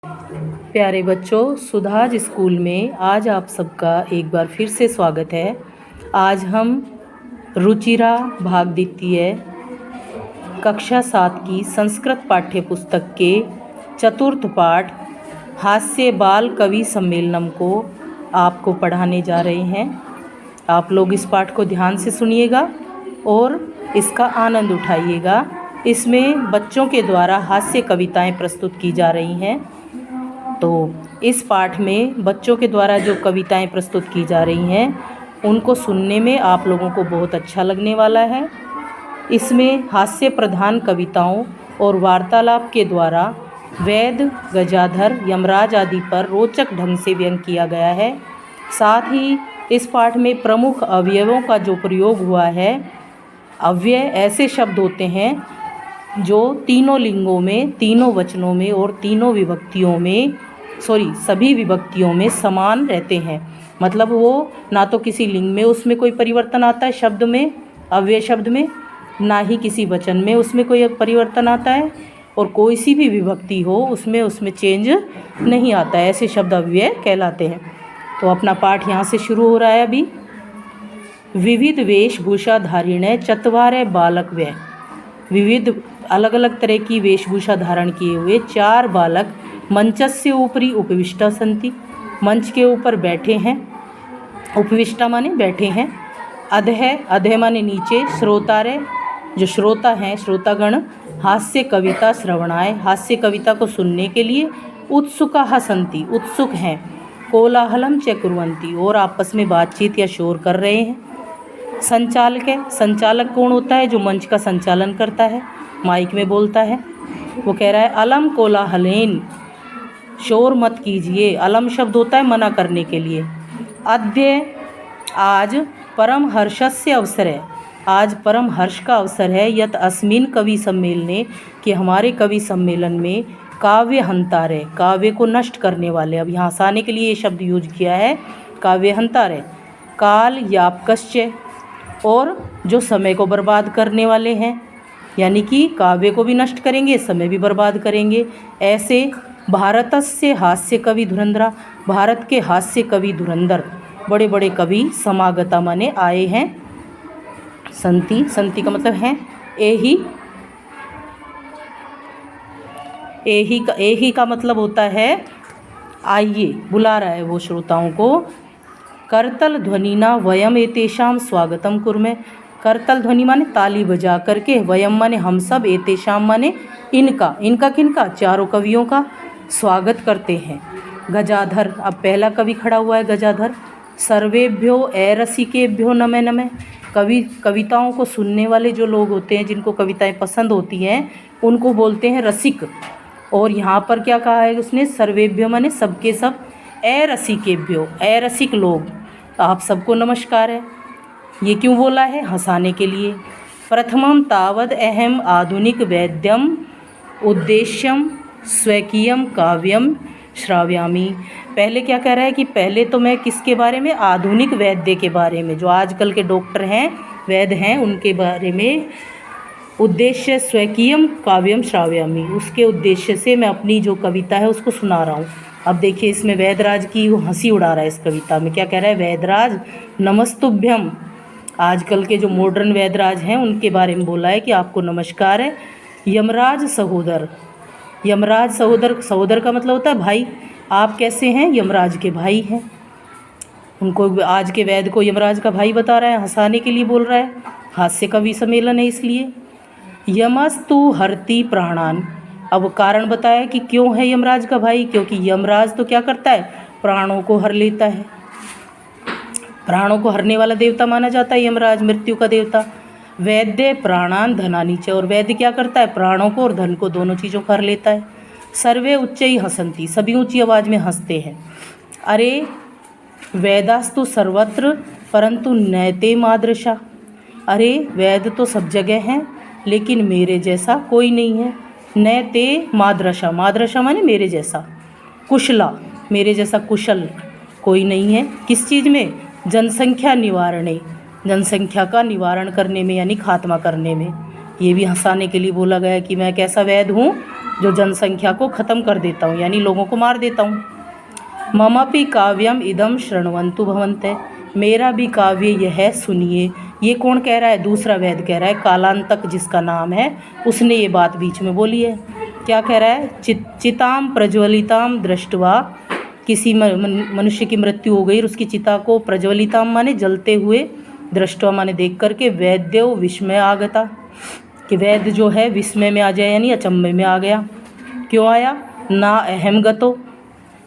प्यारे बच्चों, सुधाज स्कूल में आज आप सबका एक बार फिर से स्वागत है। आज हम रुचिरा भाग द्वितीय कक्षा 7 की संस्कृत पाठ्य पुस्तक के चतुर्थ पाठ हास्य बाल कवि सम्मेलनम को आपको पढ़ाने जा रहे हैं। आप लोग इस पाठ को ध्यान से सुनिएगा और इसका आनंद उठाइएगा। इसमें बच्चों के द्वारा हास्य कविताएं प्रस्तुत की जा रही हैं। तो इस पाठ में बच्चों के द्वारा जो कविताएं प्रस्तुत की जा रही हैं उनको सुनने में आप लोगों को बहुत अच्छा लगने वाला है। इसमें हास्य प्रधान कविताओं और वार्तालाप के द्वारा वैद, गजाधर, यमराज आदि पर रोचक ढंग से व्यंग किया गया है। साथ ही इस पाठ में प्रमुख अवयवों का जो प्रयोग हुआ है, अव्यय ऐसे शब्द होते हैं जो तीनों लिंगों में, तीनों वचनों में और तीनों विभक्तियों में सभी विभक्तियों में समान रहते हैं। मतलब वो ना तो किसी लिंग में उसमें कोई परिवर्तन आता है शब्द में, अव्यय शब्द में, ना ही किसी वचन में उसमें कोई परिवर्तन आता है, और कोई सी भी विभक्ति हो उसमें चेंज नहीं आता है। ऐसे शब्द अव्यय कहलाते हैं। तो अपना पाठ यहाँ से शुरू हो रहा है अभी। विविध वेशभूषा धारिणे चत्वारे बालक व्यय। विविध अलग अलग तरह की वेशभूषा धारण किए हुए 4 बालक मंचस्य ऊपरी उपविष्टा सन्ति, मंच के ऊपर बैठे हैं। उपविष्टा माने बैठे हैं। अधः माने नीचे। श्रोतारे जो श्रोता हैं, श्रोतागण, हास्य कविता श्रवणाय, हास्य कविता को सुनने के लिए उत्सुकाः सन्ति, उत्सुक हैं। कोलाहलम च कुर्वन्ति, और आपस में बातचीत या शोर कर रहे हैं। संचालक है, संचालक कौन होता है? जो मंच का संचालन करता है, माइक में बोलता है। वो कह रहा है अलम कोलाहलेन, शोर मत कीजिए। अलम शब्द होता है मना करने के लिए। अद्य, आज, परम हर्षस्य अवसर है, आज परम हर्ष का अवसर है। यत अस्मिन कवि सम्मेलने, कि हमारे कवि सम्मेलन में काव्य हंतारे, काव्य को नष्ट करने वाले, अब यहाँ हंसाने के लिए ये शब्द यूज किया है, काव्य हंतारे, काल यापकश्च, और जो समय को बर्बाद करने वाले हैं, यानी कि काव्य को भी नष्ट करेंगे, समय भी बर्बाद करेंगे। ऐसे भारतस्य हास्य कवि धुरंधरा, भारत के हास्य कवि धुरंधर, बड़े बड़े कवि समागता माने आए हैं। संति, संति का मतलब है एही का मतलब होता है आइए, बुला रहा है वो श्रोताओं को। करतल ध्वनिना वयम एतेषाम स्वागतम कुर्मे। करतल ध्वनि माने ताली बजा करके, वयम माने हम सब, एतेषाम माने इनका, इनका किनका? चारों कवियों का स्वागत करते हैं। गजाधर, अब पहला कवि खड़ा हुआ है गजाधर। सर्वेभ्यो ऐरसिकेभ्यो नमः नमः। कविताओं को सुनने वाले जो लोग होते हैं, जिनको कविताएं पसंद होती हैं, उनको बोलते हैं रसिक। और यहाँ पर क्या कहा है उसने? सर्वेभ्यो माने सबके सब, ऐरसिकेभ्यो, ऐरसिक लोग, आप सबको नमस्कार है। ये क्यों बोला है? हंसाने के लिए। प्रथमम तावद अहम आधुनिक वैद्यम उद्देश्यम स्वकीयम काव्यम श्राव्यामी। पहले क्या कह रहा है कि पहले तो मैं किसके बारे में? आधुनिक वैद्य के बारे में, जो आजकल के डॉक्टर हैं, वैद्य हैं, उनके बारे में। उद्देश्य स्वकीयम काव्यम श्राव्यामी, उसके उद्देश्य से मैं अपनी जो कविता है उसको सुना रहा हूँ। अब देखिए इसमें वैदराज की वो हंसी उड़ा रहा है। इस कविता में क्या कह रहा है? वैदराज नमस्तुभ्यम। आजकल के जो मॉडर्न वैदराज हैं उनके बारे में बोला है कि आपको नमस्कार है। यमराज सहोदर, यमराज सहोदर, सहोदर का मतलब होता है भाई। आप कैसे हैं? यमराज के भाई हैं। उनको, आज के वैद्य को यमराज का भाई बता रहा है, हंसाने के लिए बोल रहा है। हास्य कवि सम्मेलन है इसलिए। यमस्तु हरति प्राणान, अब कारण बताया कि क्यों है यमराज का भाई, क्योंकि यमराज तो क्या करता है? प्राणों को हर लेता है। प्राणों को हरने वाला देवता माना जाता है यमराज, मृत्यु का देवता। वैद्य प्राणान धनानि च, और वैद्य क्या करता है? प्राणों को और धन को, दोनों चीज़ों को हर लेता है। सर्वे उच्चैः हसन्ति, सभी ऊंची आवाज़ में हंसते हैं। अरे वेदास्तु सर्वत्र परंतु नैते मादृशा, अरे वेद तो सब जगह हैं लेकिन मेरे जैसा कोई नहीं है। नैते मादृशा, मादृशा माने मेरे जैसा। कुशला, मेरे जैसा कुशल कोई नहीं है। किस चीज़ में? जनसंख्या निवारणे, जनसंख्या का निवारण करने में, यानी खात्मा करने में। ये भी हंसाने के लिए बोला गया कि मैं कैसा वैद हूँ? जो जनसंख्या को ख़त्म कर देता हूँ, यानी लोगों को मार देता हूँ। ममापि काव्यम इदम शृण्वन्तु भवन्ते, मेरा भी काव्य यह है, सुनिए। ये कौन कह रहा है? दूसरा वेद कह रहा है। कालांतक जिसका नाम है उसने ये बात बीच में बोली है। क्या कह रहा है? चिताम प्रज्वलिताम दृष्टवा, किसी मनुष्य की मृत्यु हो गई और उसकी चिता को प्रज्वलिताम माने जलते हुए, दृष्टवा माने देख करके, वैद्यो विस्मय आगता, कि वैद्य जो है विस्मय में आ जाए, यानी अचंभे में आ गया। क्यों आया? ना अहम गतो,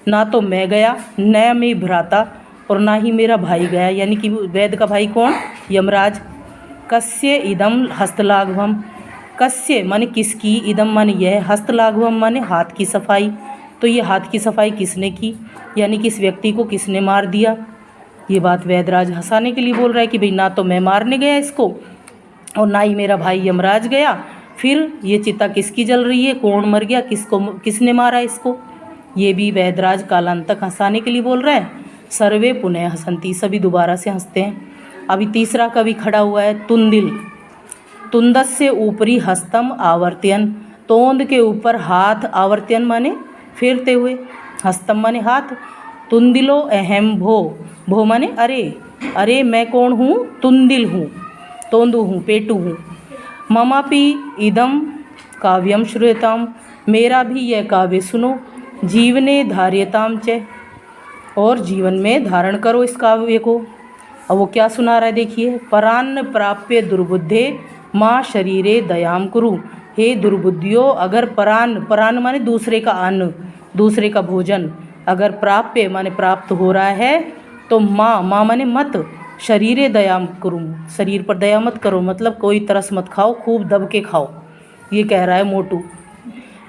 ना तो मैं गया, न मैं भ्राता, और ना ही मेरा भाई गया, यानी कि वैद्य का भाई कौन? यमराज। कस्य इदम हस्तलाघवम, कस्य माने किसकी, इदम माने यह, हस्तलाघवम माने हाथ की सफाई। तो ये हाथ की सफाई किसने की, यानी किस व्यक्ति को किसने मार दिया? ये बात वैदराज हंसाने के लिए बोल रहा है कि भाई ना तो मैं मारने गया इसको और ना ही मेरा भाई यमराज गया, फिर ये चिता किसकी जल रही है, कौन मर गया, किसने मारा इसको? ये भी वैदराज कालांतक हंसाने के लिए बोल रहा है। सर्वे पुनः हसंती, सभी दोबारा से हंसते हैं। अभी तीसरा कवि खड़ा हुआ है, तुंदिल। तुंदस से ऊपरी हस्तम आवर्त्यन, तोंद के ऊपर हाथ, आवर्त्यन माने फेरते हुए, हस्तम माने हाथ। तुंदिलो अहम भो, भो माने अरे, अरे मैं कौन हूँ? तुंदिल हूँ, तोंदू हूँ, पेटू हूँ। ममापि इदम काव्यम श्रूयताम, मेरा भी यह काव्य सुनो। जीवने धार्यताम च, और जीवन में धारण करो इस काव्य को। अब वो क्या सुना रहा है देखिए। परान्न प्राप्य दुर्बुद्धे माँ शरीरे दयाम कुरु, हे दुर्बुद्धियों, अगर परान्न, परान्न माने दूसरे का अन्न, दूसरे का भोजन, अगर प्राप्य माने प्राप्त हो रहा है, तो माँ, माँ माने मत, शरीरे दयाम कुरु, शरीर पर दया मत करो, मतलब कोई तरस मत खाओ, खूब दब के खाओ, ये कह रहा है मोटू।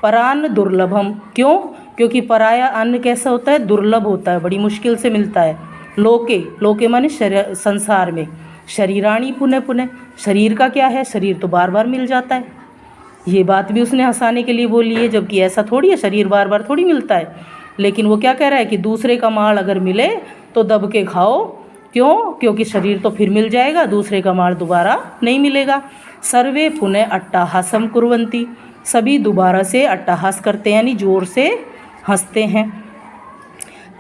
परान्न दुर्लभम, क्यों? क्योंकि पराया अन्न कैसा होता है? दुर्लभ होता है, बड़ी मुश्किल से मिलता है। लोके, लोके माने संसार में। शरीराणी पुनः पुनः, शरीर का क्या है? शरीर तो बार बार मिल जाता है। ये बात भी उसने हंसाने के लिए बोली है, जबकि ऐसा थोड़ी है, शरीर बार बार थोड़ी मिलता है। लेकिन वो क्या कह रहा है कि दूसरे का माल अगर मिले तो दब के खाओ। क्यों? क्योंकि शरीर तो फिर मिल जाएगा, दूसरे का माल दोबारा नहीं मिलेगा। सर्वे पुनः अट्टहासम कुर्वन्ति, सभी दोबारा से अट्टहास करते हैं, यानी जोर से हंसते हैं।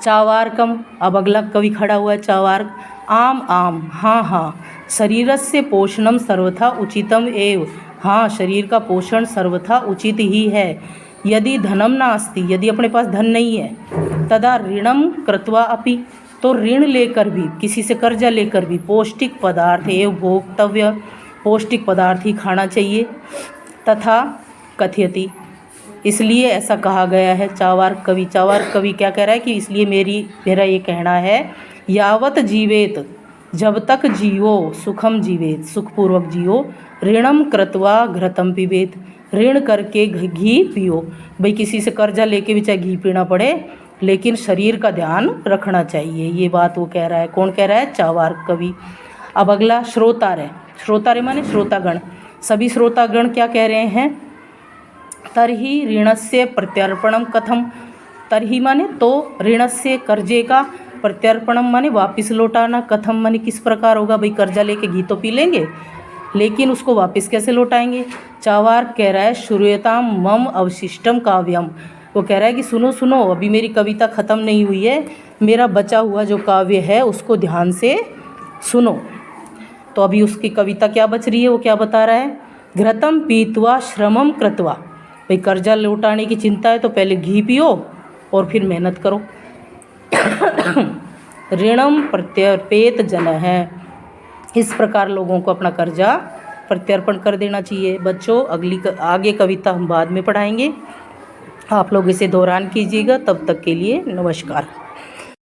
चावार्कम, अब अगला कवि खड़ा हुआ है, चावार्क। आम आम, हाँ हाँ, शरीरस्य पोषणम सर्वथा उचितम एव, हाँ शरीर का पोषण सर्वथा उचित ही है। यदि धनम नास्ति, यदि अपने पास धन नहीं है, तदा ऋणम कृत्वा अपि, तो ऋण लेकर भी, किसी से कर्जा लेकर भी, पौष्टिक पदार्थ एवं भोक्तव्य, पौष्टिक पदार्थ ही खाना चाहिए। तथा कथयति, इसलिए ऐसा कहा गया है। चावार्क कवि, चावार्क कवि क्या कह रहा है कि इसलिए मेरा ये कहना है, यावत जीवेत, जब तक जियो, सुखम जीवेत, सुखपूर्वक जियो, ऋणम कृत्वा घृतम पिबेत, ऋण करके घी पियो। भाई किसी से कर्जा लेके भी चाहे घी पीना पड़े, लेकिन शरीर का ध्यान रखना चाहिए। ये बात वो कह रहा है। कौन कह रहा है? चावार्क कवि। अब अगला श्रोतारे, श्रोतारे माने श्रोतागण। सभी श्रोतागण क्या कह रहे हैं? तरही ऋणस्य प्रत्यर्पणम कथम, तरही माने तो, ऋणस्य कर्जे का, प्रत्यर्पणम माने वापस लौटाना, कथम माने किस प्रकार होगा। भाई कर्जा लेके घी तो पी लेंगे, लेकिन उसको वापस कैसे लौटाएंगे? चावार्क कह रहा है, श्रूयताम मम अवशिष्टम काव्यम, वो कह रहा है कि सुनो सुनो, अभी मेरी कविता ख़त्म नहीं हुई है, मेरा बचा हुआ जो काव्य है उसको ध्यान से सुनो। तो अभी उसकी कविता क्या बच रही है, वो क्या बता रहा है? घृतम पीत्वा श्रमम कृत्वा, भाई कर्जा लौटाने की चिंता है तो पहले घी पियो और फिर मेहनत करो। ऋणम प्रत्यर्पेत जन है, इस प्रकार लोगों को अपना कर्जा प्रत्यर्पण कर देना चाहिए। बच्चों आगे कविता हम बाद में पढ़ाएंगे, आप लोग इसे दोहरान कीजिएगा। तब तक के लिए नमस्कार।